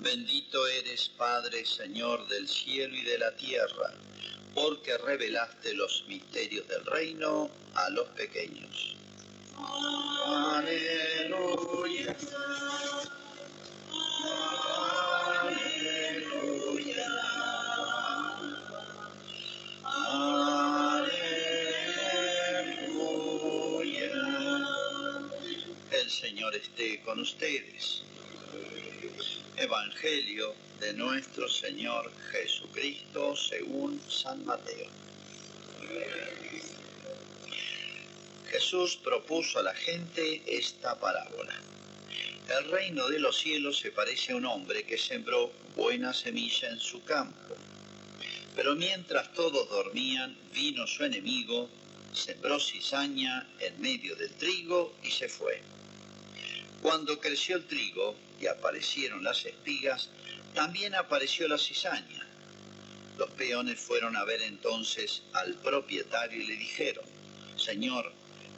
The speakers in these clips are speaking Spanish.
Bendito eres, Padre, Señor del cielo y de la tierra, porque revelaste los misterios del reino a los pequeños. Aleluya. Aleluya. Aleluya. El Señor esté con ustedes. Evangelio de nuestro Señor Jesucristo según San Mateo. Jesús propuso a la gente esta parábola. El reino de los cielos se parece a un hombre que sembró buena semilla en su campo. Pero mientras todos dormían, vino su enemigo, sembró cizaña en medio del trigo y se fue. Cuando creció el trigo y aparecieron las espigas, también apareció la cizaña. Los peones fueron a ver entonces al propietario y le dijeron: Señor,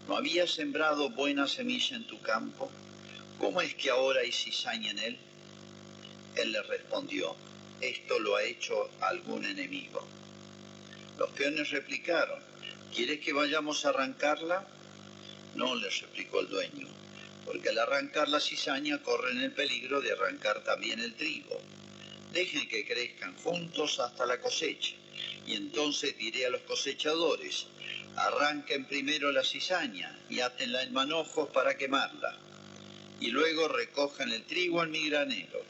¿no habías sembrado buena semilla en tu campo? ¿Cómo es que ahora hay cizaña en él? Él le respondió: esto lo ha hecho algún enemigo. Los peones replicaron: ¿quieres que vayamos a arrancarla? No, les replicó el dueño, porque al arrancar la cizaña corren el peligro de arrancar también el trigo. Dejen que crezcan juntos hasta la cosecha, y entonces diré a los cosechadores: arranquen primero la cizaña y átenla en manojos para quemarla, y luego recojan el trigo en mi granero.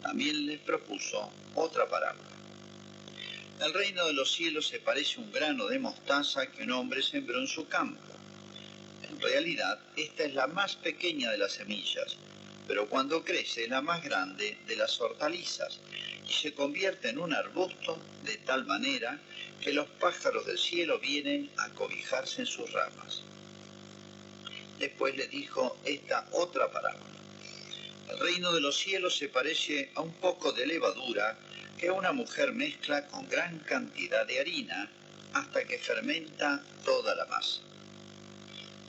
También les propuso otra parábola. El reino de los cielos se parece a un grano de mostaza que un hombre sembró en su campo. En realidad, esta es la más pequeña de las semillas, pero cuando crece es la más grande de las hortalizas y se convierte en un arbusto de tal manera que los pájaros del cielo vienen a cobijarse en sus ramas. Después le dijo esta otra parábola. El reino de los cielos se parece a un poco de levadura que una mujer mezcla con gran cantidad de harina hasta que fermenta toda la masa.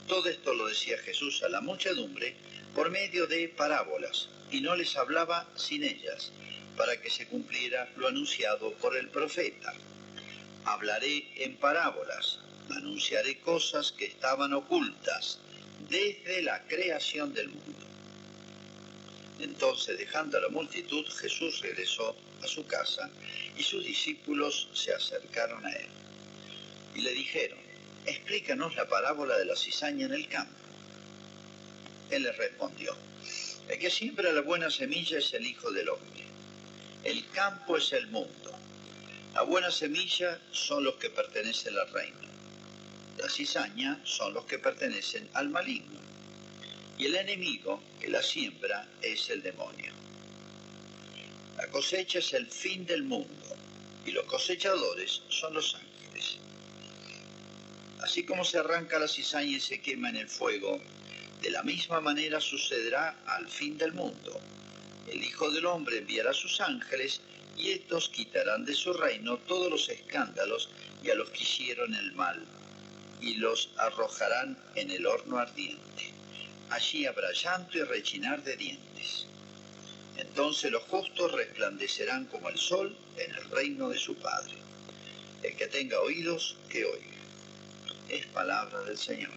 Todo esto lo decía Jesús a la muchedumbre por medio de parábolas, y no les hablaba sin ellas, para que se cumpliera lo anunciado por el profeta. Hablaré en parábolas, anunciaré cosas que estaban ocultas desde la creación del mundo. Entonces, dejando a la multitud, Jesús regresó a su casa y sus discípulos se acercaron a él. Y le dijeron: explícanos la parábola de la cizaña en el campo. Él les respondió: el que siembra la buena semilla es el Hijo del Hombre. El campo es el mundo. La buena semilla son los que pertenecen al reino. La cizaña son los que pertenecen al maligno. Y el enemigo que la siembra es el demonio. La cosecha es el fin del mundo, y los cosechadores son los ángeles. Así como se arranca la cizaña y se quema en el fuego, de la misma manera sucederá al fin del mundo. El Hijo del Hombre enviará a sus ángeles, y estos quitarán de su reino todos los escándalos y a los que hicieron el mal, y los arrojarán en el horno ardiente. Allí habrá llanto y rechinar de dientes. Entonces los justos resplandecerán como el sol en el reino de su Padre. El que tenga oídos, que oiga. Es palabra del Señor.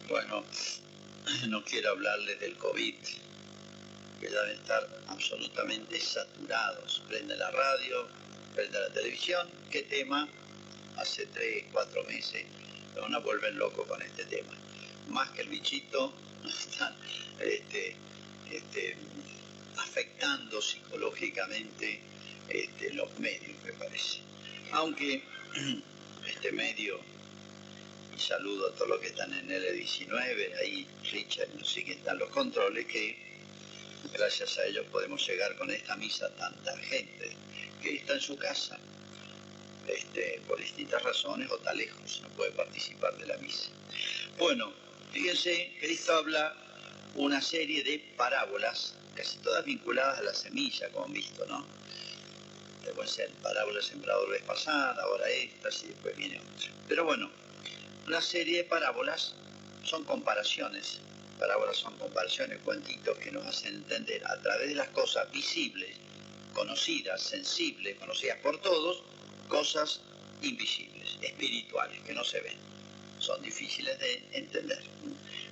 Bueno, no quiero hablarles del COVID, que deben estar absolutamente saturados. Prende la radio, prende la televisión. ¿Qué tema? Hace 3, 4 meses nos vuelven locos con este tema. Más que el bichito, nos están afectando psicológicamente los medios, me parece. Aunque este medio, y saludo a todos los que están en L19, ahí Richard, no sé qué están los controles, que gracias a ellos podemos llegar con esta misa a tanta gente que está en su casa, por distintas razones o está lejos, no puede participar de la misa. Bueno, fíjense, Cristo habla una serie de parábolas, casi todas vinculadas a la semilla, como han visto, ¿no? Puede ser parábola del sembrador vez pasada, ahora estas y después viene otra. Pero bueno, una serie de parábolas son comparaciones. Parábolas son comparaciones, cuentitos que nos hacen entender a través de las cosas visibles, conocidas, sensibles, conocidas por todos, cosas invisibles, espirituales, que no se ven. Son difíciles de entender,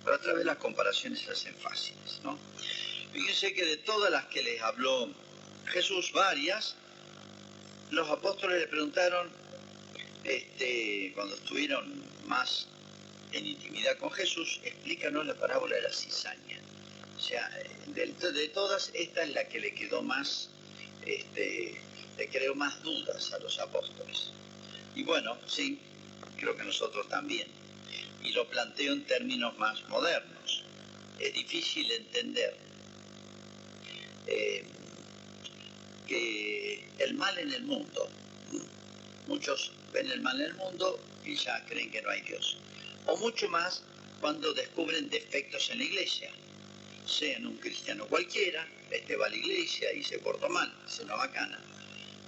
pero a través de las comparaciones se hacen fáciles, ¿no? Fíjense que de todas las que les habló Jesús, varias, los apóstoles le preguntaron, cuando estuvieron más en intimidad con Jesús, explícanos la parábola de la cizaña. O sea, de todas, esta es la que le quedó más, le creó más dudas a los apóstoles. Y bueno, sí, creo que nosotros también. Y lo planteo en términos más modernos. Es difícil entender que el mal en el mundo, muchos ven el mal en el mundo y ya creen que no hay Dios. O mucho más cuando descubren defectos en la iglesia. Sean un cristiano cualquiera, va a la iglesia y se portó mal, es una macana.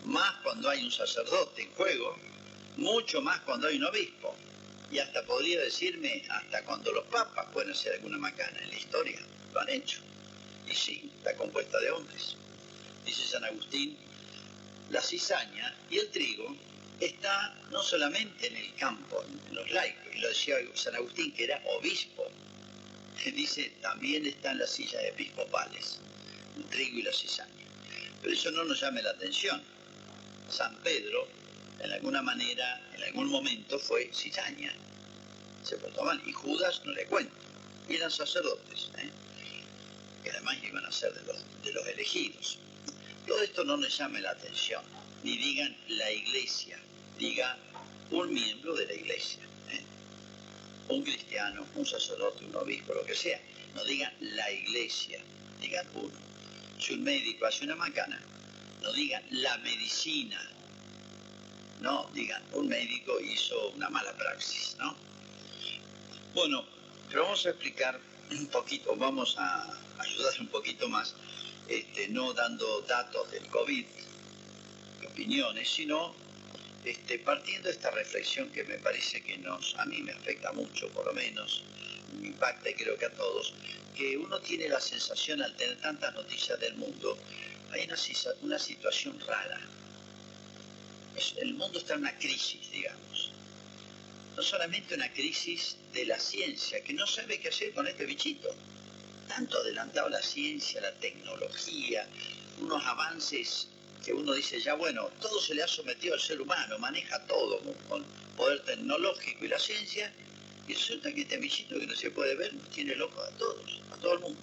Más cuando hay un sacerdote en juego, mucho más cuando hay un obispo. Y hasta podría decirme, hasta cuando los papas pueden hacer alguna macana en la historia, lo han hecho. Y sí, está compuesta de hombres. Dice San Agustín, la cizaña y el trigo está no solamente en el campo, en los laicos, y lo decía San Agustín, que era obispo, que dice, también están las sillas episcopales, el trigo y la cizaña. Pero eso no nos llame la atención. San Pedro, en alguna manera, en algún momento fue cizaña, se portó mal, y Judas no le cuento, y eran sacerdotes, que además iban a ser de los elegidos. Todo esto no les llame la atención, ni digan la iglesia, diga un miembro de la iglesia, un cristiano, un sacerdote, un obispo, lo que sea. No digan la iglesia, digan uno. Si un médico hace una macana, no digan la medicina, no, digan un médico hizo una mala praxis, ¿no? Bueno, pero vamos a explicar un poquito, vamos a ayudar un poquito más, no dando datos del COVID, opiniones, sino partiendo de esta reflexión que me parece que a mí me afecta mucho, por lo menos, me impacta y creo que a todos, que uno tiene la sensación al tener tantas noticias del mundo, hay una situación rara. El mundo está en una crisis, digamos. No solamente una crisis de la ciencia, que no sabe qué hacer con este bichito. Tanto adelantado la ciencia, la tecnología, unos avances que uno dice, ya bueno, todo se le ha sometido al ser humano, maneja todo con poder tecnológico y la ciencia, y resulta que este bichito que no se puede ver nos tiene locos a todos, a todo el mundo.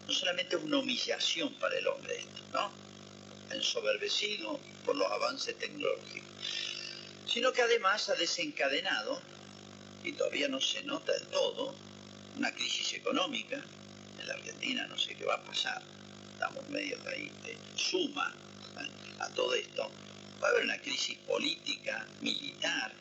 No solamente es una humillación para el hombre esto, ¿no? Ensoberbecido por los avances tecnológicos, sino que además ha desencadenado, y todavía no se nota del todo, una crisis económica. En la Argentina no sé qué va a pasar, estamos medio ahí de suma a todo esto. Va a haber una crisis política, militar,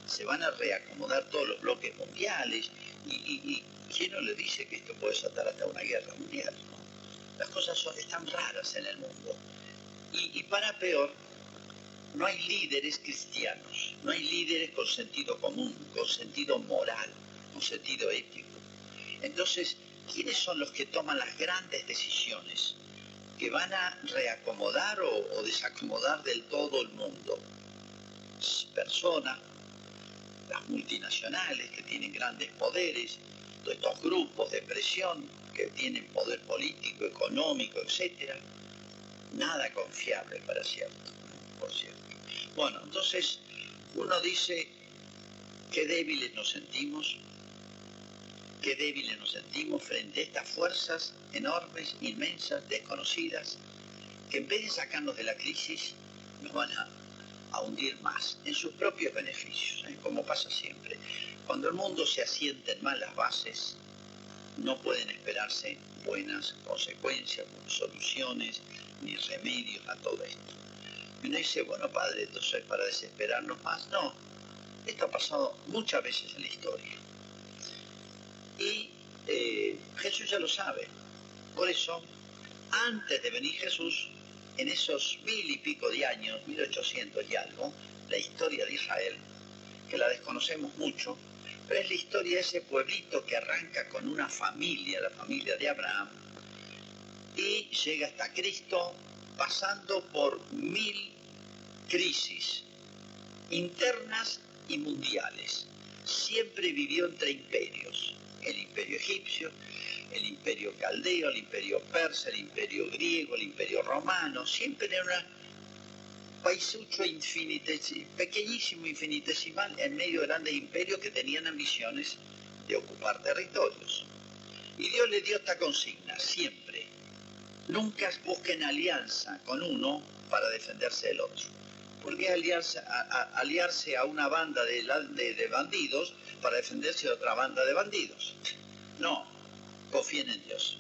se van a reacomodar todos los bloques mundiales y ¿quién no le dice que esto puede desatar hasta una guerra mundial, ¿no? Las cosas están raras en el mundo y para peor, no hay líderes cristianos, no hay líderes con sentido común, con sentido moral, con sentido ético. Entonces, ¿quiénes son los que toman las grandes decisiones que van a reacomodar o desacomodar del todo el mundo? Personas, las multinacionales que tienen grandes poderes, todos estos grupos de presión que tienen poder político, económico, etc. Nada confiable por cierto. Bueno, entonces uno dice, qué débiles nos sentimos frente a estas fuerzas enormes, inmensas, desconocidas, que en vez de sacarnos de la crisis, nos van a hundir más en sus propios beneficios, como pasa siempre. Cuando el mundo se asienta en malas bases, no pueden esperarse buenas consecuencias, soluciones, ni remedios a todo esto. Y uno dice, bueno, padre, entonces para desesperarnos más. No, esto ha pasado muchas veces en la historia. Y Jesús ya lo sabe. Por eso, antes de venir Jesús, en esos 1000 y pico de años, 1800 y algo, la historia de Israel, que la desconocemos mucho, pero es la historia de ese pueblito que arranca con una familia, la familia de Abraham, y llega hasta Cristo, pasando por 1000 crisis internas y mundiales. Siempre vivió entre imperios, el imperio egipcio, el imperio caldeo, el imperio persa, el imperio griego, el imperio romano, siempre era un paisucho pequeñísimo, infinitesimal, en medio de grandes imperios que tenían ambiciones de ocupar territorios. Y Dios le dio esta consigna, siempre: nunca busquen alianza con uno para defenderse del otro. ¿Por qué aliarse a una banda de bandidos para defenderse de otra banda de bandidos? No, confíen en Dios.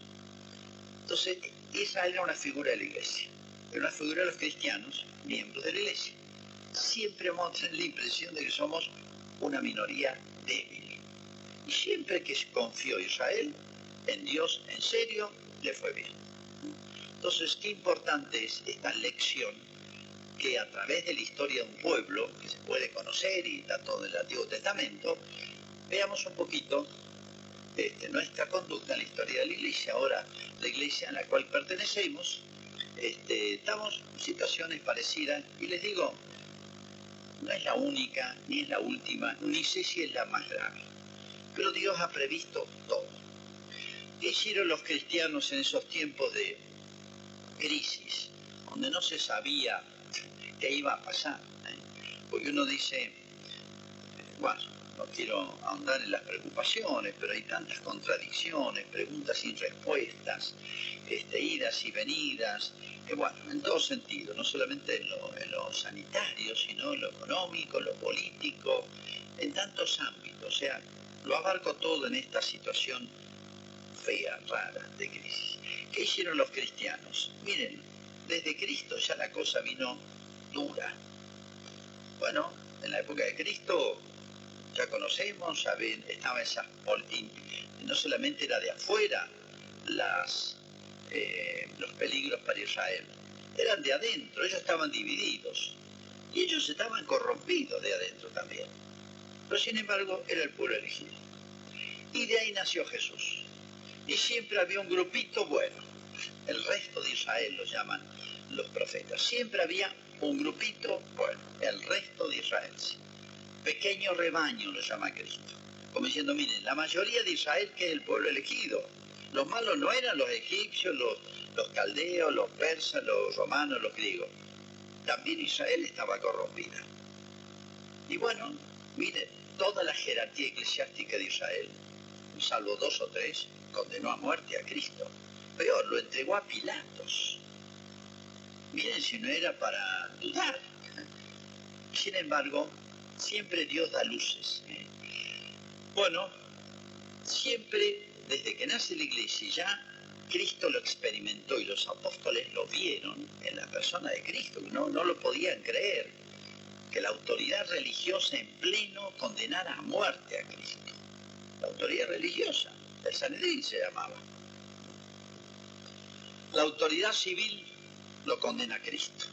Entonces, Israel era una figura de la iglesia, era una figura de los cristianos, miembros de la iglesia. Siempre vamos a tener la impresión de que somos una minoría débil. Y siempre que confió Israel en Dios en serio, le fue bien. Entonces, qué importante es esta lección, que a través de la historia de un pueblo, que se puede conocer y está todo en el Antiguo Testamento, veamos un poquito nuestra conducta en la historia de la iglesia. Ahora, la iglesia a la cual pertenecemos, estamos en situaciones parecidas, y les digo, no es la única, ni es la última, ni sé si es la más grave, pero Dios ha previsto todo. ¿Qué hicieron los cristianos en esos tiempos de crisis, donde no se sabía qué iba a pasar? Porque uno dice, bueno, no quiero ahondar en las preocupaciones, pero hay tantas contradicciones, preguntas sin respuestas, idas y venidas, bueno, en todo sentido, no solamente en lo sanitario, sino en lo económico, en lo político, en tantos ámbitos. O sea, lo abarco todo en esta situación fea, rara, de crisis. ¿Qué hicieron los cristianos? Miren, desde Cristo ya la cosa vino dura. Bueno, en la época de Cristo ya conocemos, estaba esa, no solamente era de afuera los peligros para Israel, eran de adentro, ellos estaban divididos y ellos estaban corrompidos de adentro también, pero sin embargo era el pueblo elegido, y de ahí nació Jesús. Y siempre había un grupito bueno, el resto de Israel lo llaman los profetas, siempre había un grupito bueno, el resto de Israel, pequeño rebaño lo llama Cristo, como diciendo, miren, la mayoría de Israel, que es el pueblo elegido, los malos no eran los egipcios, los caldeos, los persas, los romanos, los griegos, también Israel estaba corrompida. Y bueno, miren, toda la jerarquía eclesiástica de Israel, salvo 2 o 3, condenó a muerte a Cristo. Peor, lo entregó a Pilatos. Miren si no era para dudar. Sin embargo, siempre Dios da luces. Bueno, siempre, desde que nace la iglesia, ya Cristo lo experimentó y los apóstoles lo vieron en la persona de Cristo, no lo podían creer, que la autoridad religiosa en pleno condenara a muerte a Cristo. La autoridad religiosa, el Sanedrín se llamaba. La autoridad civil lo condena a Cristo.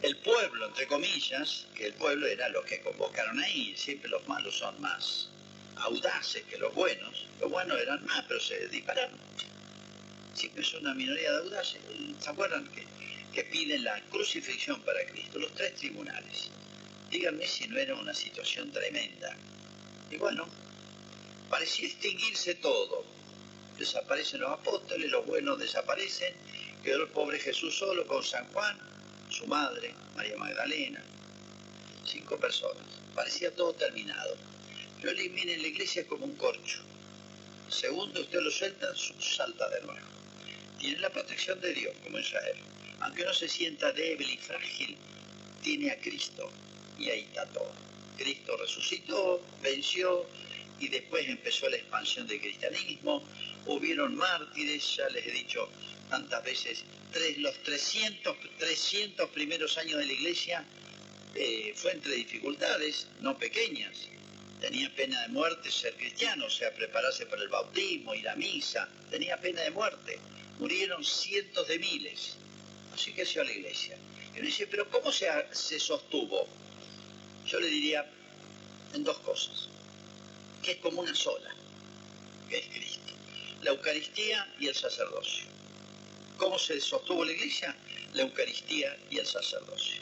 El pueblo, entre comillas, que el pueblo era los que convocaron ahí, siempre los malos son más audaces que los buenos eran más, pero se dispararon. Siempre es una minoría de audaces. ¿Se acuerdan que piden la crucifixión para Cristo? Los 3 tribunales. Díganme si no era una situación tremenda. Y bueno, parecía extinguirse todo. Desaparecen los apóstoles, los buenos desaparecen, quedó el pobre Jesús solo con San Juan, su madre, María Magdalena, 5 personas. Parecía todo terminado. Pero miren, la iglesia es como un corcho. Segundo, usted lo suelta, salta de nuevo. Tiene la protección de Dios, como Israel. Aunque uno se sienta débil y frágil, tiene a Cristo. Y ahí está todo. Cristo resucitó, venció, y después empezó la expansión del cristianismo. Hubieron mártires, ya les he dicho tantas veces, los 300 primeros años de la iglesia fue entre dificultades no pequeñas. Tenía pena de muerte ser cristiano, o sea, prepararse para el bautismo, ir a misa, tenía pena de muerte. Murieron cientos de miles. Así creció la iglesia. Y uno dice, pero ¿cómo se sostuvo? Yo le diría en dos cosas, que es como una sola, que es Cristo. La Eucaristía y el sacerdocio. ¿Cómo se sostuvo la iglesia? La Eucaristía y el sacerdocio.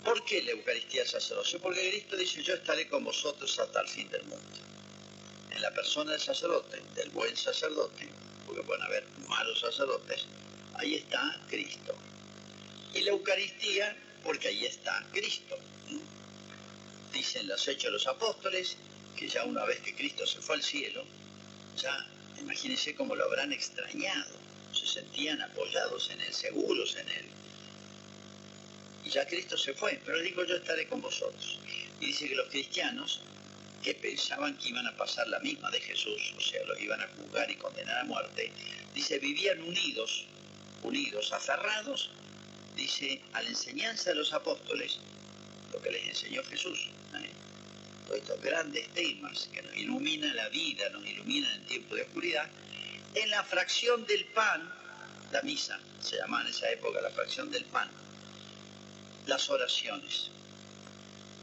¿Por qué la Eucaristía y el sacerdocio? Porque Cristo dice, yo estaré con vosotros hasta el fin del mundo. En la persona del sacerdote, del buen sacerdote, porque pueden haber malos sacerdotes, ahí está Cristo. Y la Eucaristía, porque ahí está Cristo. Dicen los Hechos de los Apóstoles, que ya una vez que Cristo se fue al cielo, ya imagínense cómo lo habrán extrañado, se sentían apoyados en él, seguros en él. Y ya Cristo se fue, pero digo, yo estaré con vosotros. Y dice que los cristianos, que pensaban que iban a pasar la misma de Jesús, o sea, los iban a juzgar y condenar a muerte, dice, vivían unidos, aferrados, dice, a la enseñanza de los apóstoles, lo que les enseñó Jesús. Todos estos grandes temas que nos iluminan la vida, nos iluminan en tiempo de oscuridad, en la fracción del pan, la misa, se llamaba en esa época la fracción del pan, las oraciones,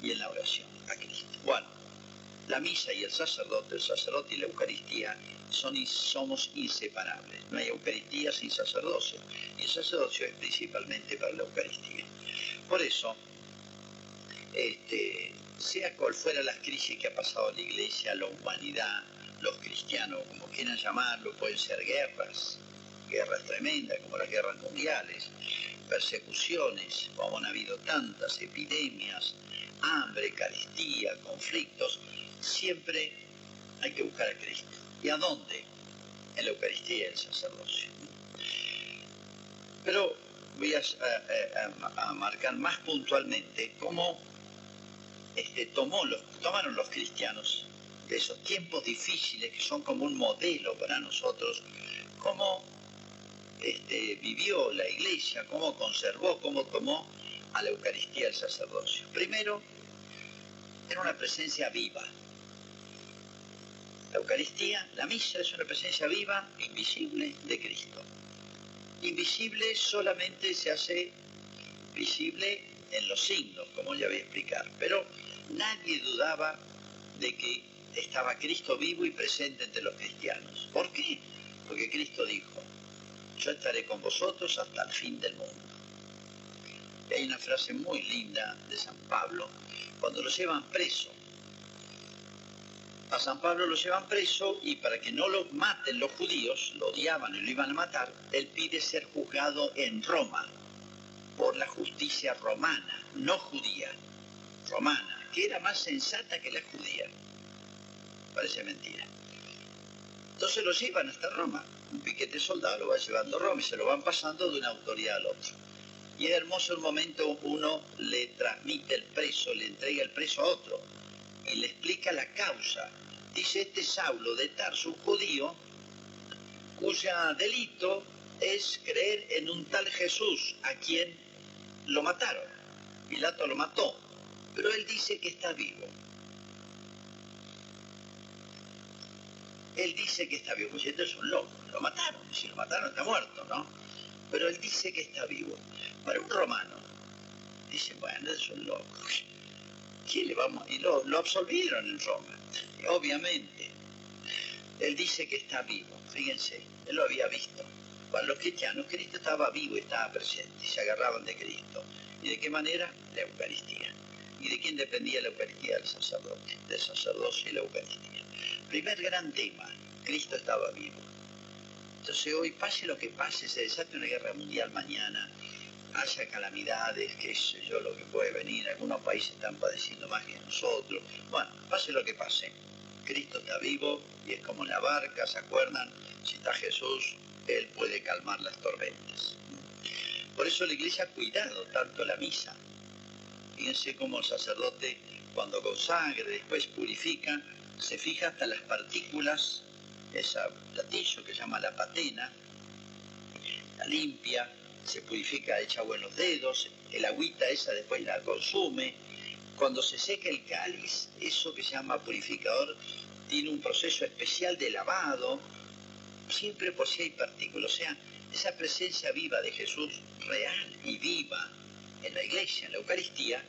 y en la oración a Cristo. Bueno, la misa y el sacerdote y la Eucaristía somos inseparables. No hay Eucaristía sin sacerdocio, y el sacerdocio es principalmente para la Eucaristía. Por eso, sea cual fuera las crisis que ha pasado la Iglesia, la humanidad, los cristianos, como quieran llamarlo, pueden ser guerras tremendas como las guerras mundiales, persecuciones, como han habido tantas, epidemias, hambre, carestía, conflictos, siempre hay que buscar a Cristo. ¿Y a dónde? En la Eucaristía y el sacerdocio. Pero voy a marcar más puntualmente cómo tomaron los cristianos de esos tiempos difíciles que son como un modelo para nosotros, cómo vivió la Iglesia, cómo conservó, cómo tomó a la Eucaristía el sacerdocio. Primero, era una presencia viva. La Eucaristía, la misa, es una presencia viva, invisible, de Cristo. Invisible solamente se hace visible en los signos, como ya voy a explicar, pero nadie dudaba de que estaba Cristo vivo y presente entre los cristianos. ¿Por qué? Porque Cristo dijo, yo estaré con vosotros hasta el fin del mundo. Y hay una frase muy linda de San Pablo, cuando lo llevan preso. A San Pablo lo llevan preso y para que no lo maten los judíos, lo odiaban y lo iban a matar, él pide ser juzgado en Roma, por la justicia romana, no judía, romana, que era más sensata que la judía. Parece mentira. Entonces lo llevan hasta Roma. Un piquete soldado lo va llevando a Roma y se lo van pasando de una autoridad al otro. Y es hermoso el momento, uno le transmite el preso, le entrega el preso a otro y le explica la causa. Dice, este Saulo de Tarso, un judío, cuya delito es creer en un tal Jesús a quien lo mataron. Pilato lo mató, pero él dice que está vivo. Él dice que está vivo, pues esto es un loco, lo mataron, y si lo mataron está muerto, ¿no? Pero él dice que está vivo. Para un romano, dice, bueno, es un loco. ¿Quién le vamos? Y lo absolvieron en Roma, y obviamente. Él dice que está vivo, fíjense, él lo había visto. Para los cristianos, Cristo estaba vivo y estaba presente, y se agarraban de Cristo. ¿Y de qué manera? La Eucaristía. ¿Y de quién dependía la Eucaristía? Del sacerdote, del sacerdocio y la Eucaristía. Primer gran tema, Cristo estaba vivo. Entonces hoy, pase lo que pase, se desate una guerra mundial mañana, haya calamidades, qué sé yo, lo que puede venir, algunos países están padeciendo más que nosotros. Bueno, pase lo que pase, Cristo está vivo y es como en la barca, ¿se acuerdan? Si está Jesús, Él puede calmar las tormentas. Por eso la Iglesia ha cuidado tanto la misa. Fíjense cómo el sacerdote, cuando consagra, después purifica, se fija hasta las partículas, ese platillo que se llama la patena, la limpia, se purifica, echa agua en los dedos, el agüita esa después la consume. Cuando se seca el cáliz, eso que se llama purificador, tiene un proceso especial de lavado, siempre por si hay partículas. O sea, esa presencia viva de Jesús, real y viva en la iglesia, en la Eucaristía,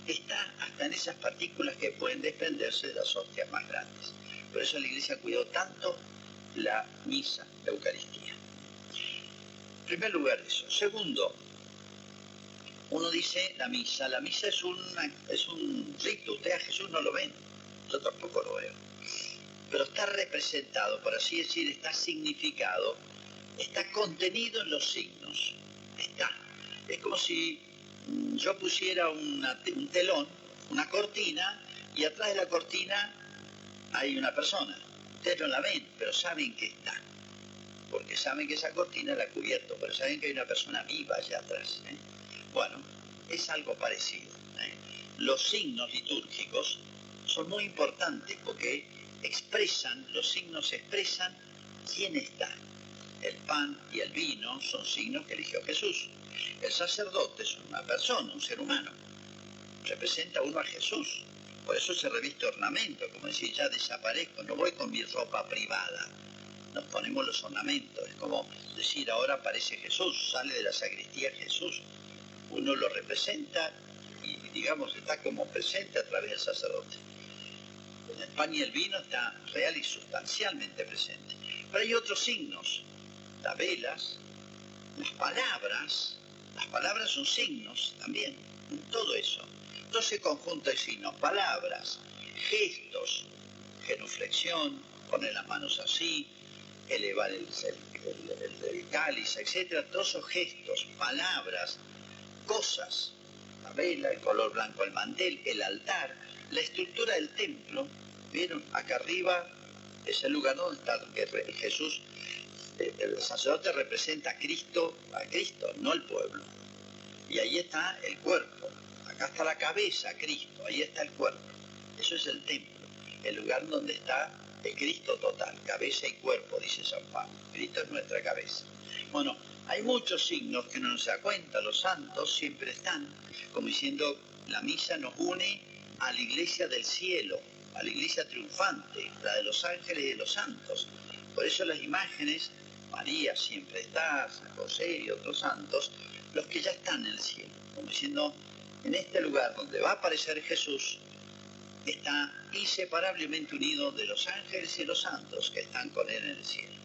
está hasta en esas partículas que pueden desprenderse de las hostias más grandes. Por eso la iglesia cuidó tanto la misa, la Eucaristía. En primer lugar eso. Segundo, uno dice la misa es un rito. Ustedes a Jesús no lo ven, yo tampoco lo veo. Pero está representado, por así decir, está significado, está contenido en los signos. Está. Es como si yo pusiera un telón, una cortina, y atrás de la cortina hay una persona. Ustedes no la ven, pero saben que está. Porque saben que esa cortina la ha cubierto, pero saben que hay una persona viva allá atrás. Bueno, es algo parecido. Los signos litúrgicos son muy importantes porque los signos expresan quién está. El pan y el vino son signos que eligió Jesús. El sacerdote es una persona, un ser humano. Representa uno a Jesús. Por eso se reviste ornamento, como decir, ya desaparezco, no voy con mi ropa privada. Nos ponemos los ornamentos. Es como decir, ahora aparece Jesús, sale de la sacristía Jesús. Uno lo representa y, digamos, está como presente a través del sacerdote. El pan y el vino está real y sustancialmente presente. Pero hay otros signos. Las velas, las palabras son signos también, todo eso. Todo ese conjunto de signos, palabras, gestos, genuflexión, poner las manos así, elevar el cáliz, etc. Todos esos gestos, palabras, cosas, la vela, el color blanco, el mantel, el altar, la estructura del templo. ¿Vieron? Acá arriba es el lugar donde está Jesús. El sacerdote representa a Cristo, no al pueblo. Y ahí está el cuerpo. Acá está la cabeza, Cristo. Ahí está el cuerpo. Eso es el templo. El lugar donde está el Cristo total. Cabeza y cuerpo, dice San Pablo. Cristo es nuestra cabeza. Bueno, hay muchos signos que uno no se da cuenta. Los santos siempre están. Como diciendo, la misa nos une a la iglesia del cielo, a la iglesia triunfante, la de los ángeles y de los santos. Por eso las imágenes, María siempre está, San José y otros santos, los que ya están en el cielo. Como diciendo, en este lugar donde va a aparecer Jesús, está inseparablemente unido de los ángeles y los santos que están con él en el cielo.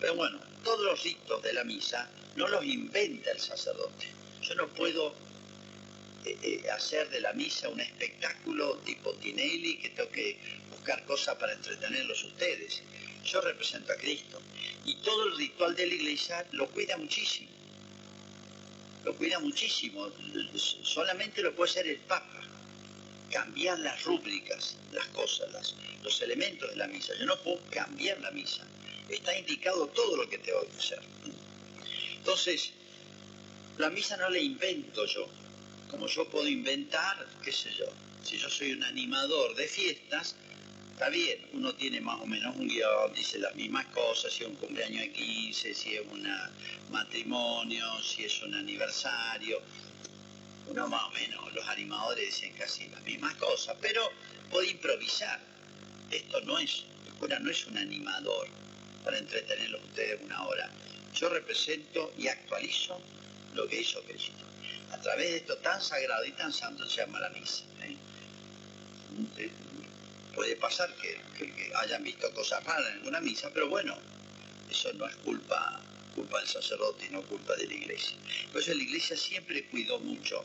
Pero bueno, todos los ritos de la misa no los inventa el sacerdote. Yo no puedo hacer de la misa un espectáculo tipo Tinelli, que tengo que buscar cosas para entretenerlos ustedes. Yo represento a Cristo. Y todo el ritual de la iglesia lo cuida muchísimo. Lo cuida muchísimo. Solamente lo puede hacer el Papa. Cambiar las rúbricas, las cosas, los elementos de la misa. Yo no puedo cambiar la misa. Está indicado todo lo que tengo que hacer. Entonces, la misa no la invento yo. Como yo puedo inventar, qué sé yo. Si yo soy un animador de fiestas, está bien, uno tiene más o menos un guión, dice las mismas cosas, si es un cumpleaños de 15, si es un matrimonio, si es un aniversario. Uno más o menos, los animadores dicen casi las mismas cosas, pero puede improvisar. Esto no es, el cura no es un animador para entretenerlos ustedes una hora. Yo represento y actualizo lo que hizo Cristo. A través de esto tan sagrado y tan santo se llama la misa. Puede pasar que hayan visto cosas raras en alguna misa, pero bueno, eso no es culpa del sacerdote y no culpa de la iglesia. Por eso la iglesia siempre cuidó mucho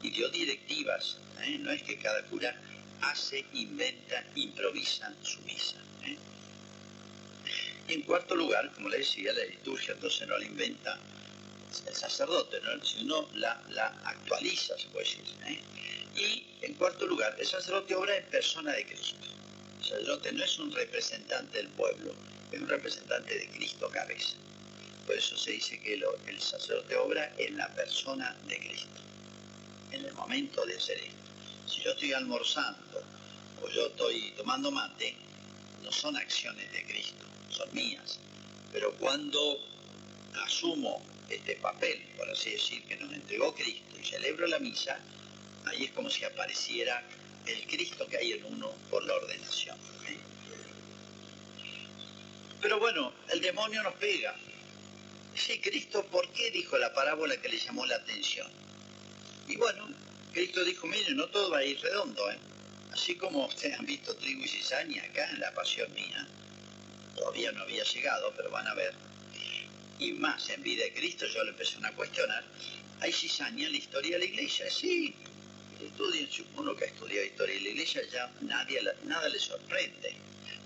y dio directivas. No es que cada cura hace, inventa, improvisa su misa. Y en cuarto lugar, como le decía, la liturgia entonces no la inventa el sacerdote, ¿no? Sino la actualiza, se puede decir. Y en cuarto lugar, el sacerdote obra en persona de Cristo. El sacerdote no es un representante del pueblo, es un representante de Cristo cabeza. Por eso se dice que el sacerdote obra en la persona de Cristo, en el momento de hacer esto. Si yo estoy almorzando o yo estoy tomando mate, no son acciones de Cristo, son mías. Pero cuando asumo este papel, por así decir, que nos entregó Cristo y celebro la misa, ahí es como si apareciera el Cristo que hay en uno por la ordenación. Pero bueno, el demonio nos pega. Sí, Cristo, ¿por qué dijo la parábola que le llamó la atención? Y bueno, Cristo dijo, miren, no todo va a ir redondo, ¿eh? Así como ustedes han visto trigo y cizaña acá en la pasión mía, todavía no había llegado, pero van a ver. Y más, en vida de Cristo, yo le empecé a cuestionar, ¿hay cizaña en la historia de la iglesia? Sí, estudien, uno que ha estudiado historia de la iglesia ya nada le sorprende.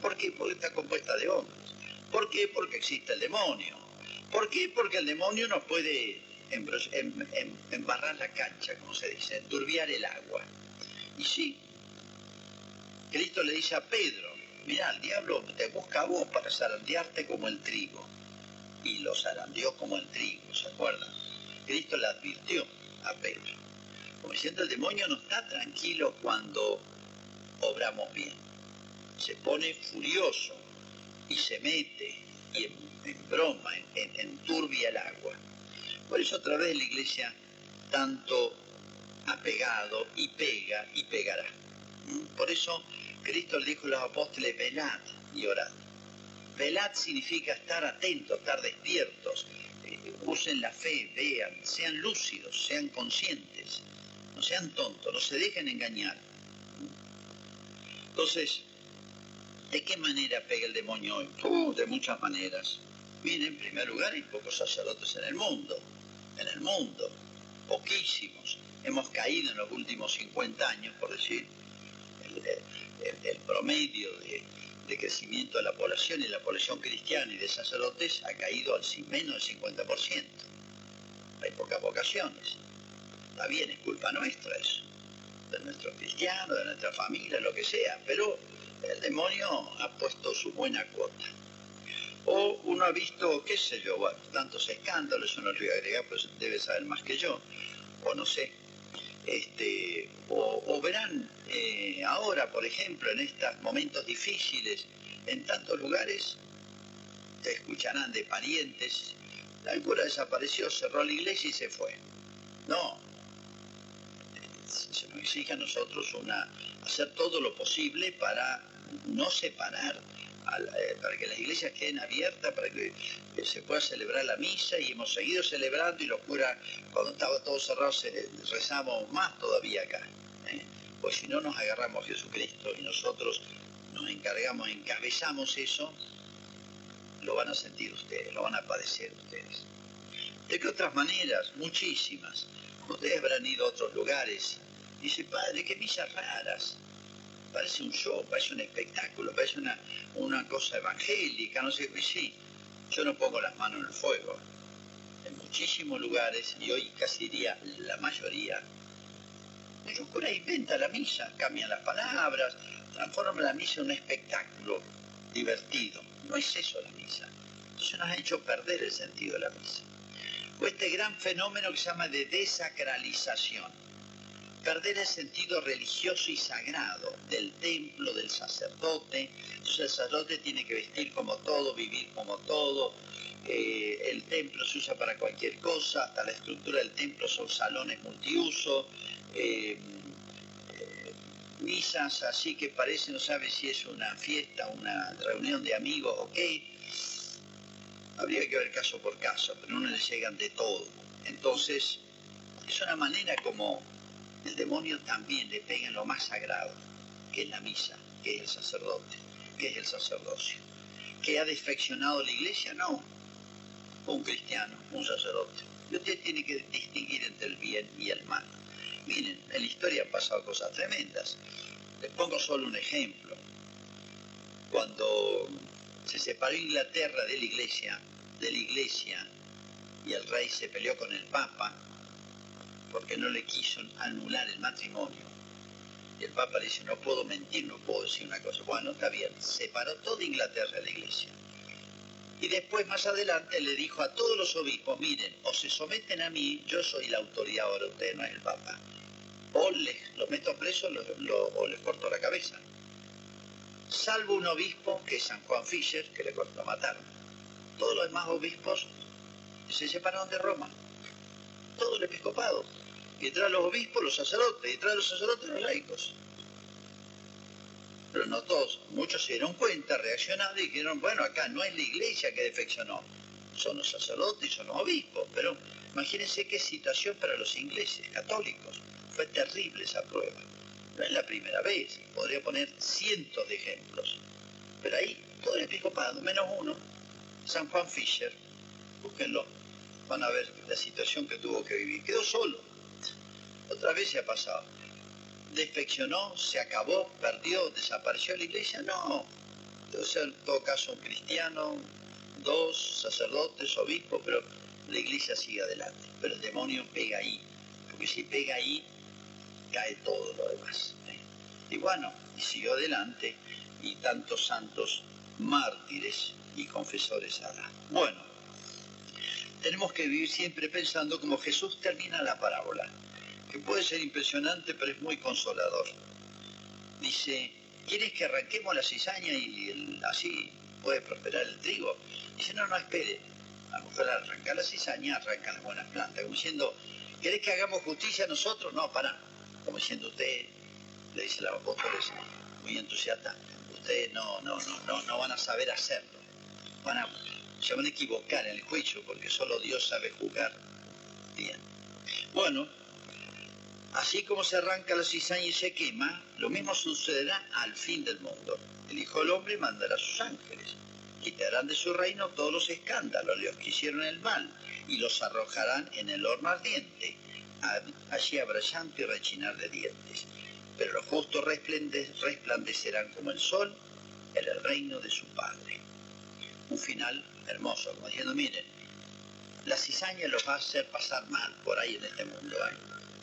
¿Por qué? Porque está compuesta de hombres. ¿Por qué? Porque existe el demonio. ¿Por qué? Porque el demonio nos puede embarrar la cancha, como se dice, enturbiar el agua. Y sí, Cristo le dice a Pedro, mirá, el diablo te busca a vos para zarandearte como el trigo. Y lo zarandeó como el trigo, ¿se acuerdan? Cristo le advirtió a Pedro. Como diciendo, el demonio no está tranquilo cuando obramos bien. Se pone furioso y se mete y en broma, enturbia el agua. Por eso otra vez la iglesia tanto ha pegado y pega y pegará. Por eso Cristo le dijo a los apóstoles, velad y orad. Velad significa estar atentos, estar despiertos, usen la fe, vean, sean lúcidos, sean conscientes, no sean tontos, no se dejen engañar. Entonces, ¿de qué manera pega el demonio hoy? De muchas maneras. Miren, en primer lugar, hay pocos sacerdotes en el mundo, poquísimos. Hemos caído en los últimos 50 años, por decir, el promedio de crecimiento de la población y la población cristiana y de sacerdotes ha caído al menos del 50%. Hay pocas vocaciones. Está bien, es culpa nuestra eso, de nuestros cristianos, de nuestra familia, lo que sea, pero el demonio ha puesto su buena cuota. O uno ha visto, qué sé yo, tantos escándalos, yo no le voy a agregar, pues debe saber más que yo, o no sé. O verán ahora, por ejemplo, en estos momentos difíciles, en tantos lugares, te escucharán de parientes, el cura desapareció, cerró la iglesia y se fue. No, se nos exige a nosotros hacer todo lo posible para no separar, para que las iglesias queden abiertas, para que se pueda celebrar la misa, y hemos seguido celebrando, y los curas, cuando estaba todo cerrado, rezamos más todavía acá, pues si no nos agarramos a Jesucristo y nosotros nos encargamos, encabezamos eso, lo van a sentir ustedes, lo van a padecer ustedes. ¿De qué otras maneras? Muchísimas. Ustedes habrán ido a otros lugares. Dice, padre, qué misas raras. Parece un show, parece un espectáculo, parece una cosa evangélica, no sé qué. Sí, yo no pongo las manos en el fuego. En muchísimos lugares, y hoy casi diría la mayoría, los curas inventan la misa, cambian las palabras, transforman la misa en un espectáculo divertido. No es eso la misa. Entonces nos ha hecho perder el sentido de la misa. O este gran fenómeno que se llama de desacralización. Perder el sentido religioso y sagrado del templo, del sacerdote. Entonces el sacerdote tiene que vestir como todo, vivir como todo. El templo se usa para cualquier cosa, hasta la estructura del templo son salones multiuso. Misas así que parece, no sabe si es una fiesta, una reunión de amigos o qué. Habría que ver caso por caso, pero no le llegan de todo. Entonces, es una manera como el demonio también le pega en lo más sagrado, que es la misa, que es el sacerdote, que es el sacerdocio. ¿Que ha defeccionado la iglesia? No. Un cristiano, un sacerdote. Y usted tiene que distinguir entre el bien y el mal. Miren, en la historia han pasado cosas tremendas. Les pongo solo un ejemplo. Cuando se separó Inglaterra de la iglesia, y el rey se peleó con el Papa porque no le quiso anular el matrimonio. Y el Papa le dice, no puedo mentir, no puedo decir una cosa. Bueno, está bien, separó toda Inglaterra de la iglesia. Y después, más adelante, le dijo a todos los obispos, miren, o se someten a mí, yo soy la autoridad ahora, usted no es el Papa. O los meto presos o les corto la cabeza. Salvo un obispo, que es San Juan Fischer, que lo mataron. Todos los demás obispos se separaron de Roma. Todo el episcopado. Y detrás de los obispos, los sacerdotes. Y detrás de los sacerdotes, los laicos. Pero no todos. Muchos se dieron cuenta, reaccionaron y dijeron, bueno, acá no es la iglesia que defeccionó. son los sacerdotes y son los obispos, pero imagínense qué situación para los ingleses católicos. Fue terrible esa prueba. No es la primera vez, podría poner cientos de ejemplos. Pero ahí todo el episcopado, menos uno, San Juan Fisher, búsquenlo, van a ver la situación que tuvo que vivir. Quedó solo. Otra vez se ha pasado. Defeccionó, se acabó, perdió, desapareció la iglesia. No, debe ser en todo caso un cristiano, 2 sacerdotes, obispos, pero la iglesia sigue adelante. Pero el demonio pega ahí, porque si pega ahí, cae todo lo demás. Y bueno, y siguió adelante, y tantos santos mártires y confesores hará. Bueno, tenemos que vivir siempre pensando como Jesús termina la parábola, que puede ser impresionante, pero es muy consolador. Dice, ¿quieres que arranquemos la cizaña y así puede prosperar el trigo? Dice, no, espere. A lo mejor al arrancar la cizaña, arrancan las buenas plantas. Como diciendo, ¿querés que hagamos justicia nosotros? No, pará. Como diciendo, usted, le dice a los apóstoles, muy entusiasta, ustedes no van a saber hacerlo. Se van a equivocar en el juicio, porque solo Dios sabe juzgar bien. Bueno, así como se arranca la cizaña y se quema, lo mismo sucederá al fin del mundo. El Hijo del Hombre mandará a sus ángeles. Quitarán de su reino todos los escándalos, los que hicieron el mal, y los arrojarán en el horno ardiente. Allí habrá llanto y rechinar de dientes. Pero los justos resplandecerán como el sol en el reino de su Padre. Un final hermoso, como diciendo, miren, la cizaña los va a hacer pasar mal por ahí en este mundo.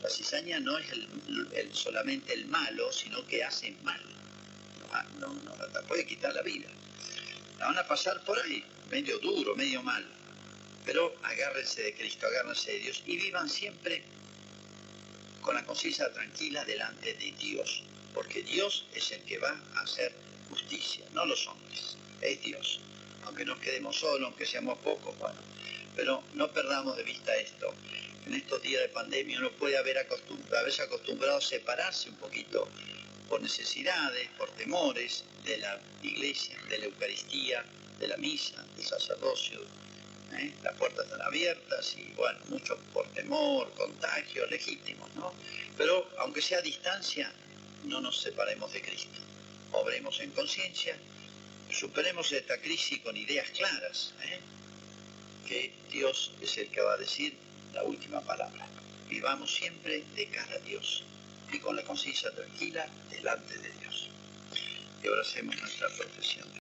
La cizaña no es solamente el malo, sino que hace mal. No puede quitar la vida. La van a pasar por ahí, medio duro, medio mal. Pero agárrense de Cristo, agárrense de Dios y vivan siempre con la conciencia tranquila delante de Dios. Porque Dios es el que va a hacer justicia, no los hombres, es Dios. Aunque nos quedemos solos, aunque seamos pocos, bueno. Pero no perdamos de vista esto. En estos días de pandemia uno puede haberse acostumbrado a separarse un poquito por necesidades, por temores de la iglesia, de la Eucaristía, de la misa, del sacerdocio. Las puertas están abiertas y bueno, muchos por temor, contagios legítimos, ¿no? Pero aunque sea a distancia, no nos separemos de Cristo. Obremos en conciencia, superemos esta crisis con ideas claras, que Dios es el que va a decir la última palabra. Vivamos siempre de cara a Dios y con la conciencia tranquila delante de Dios. Y ahora hacemos nuestra profesión.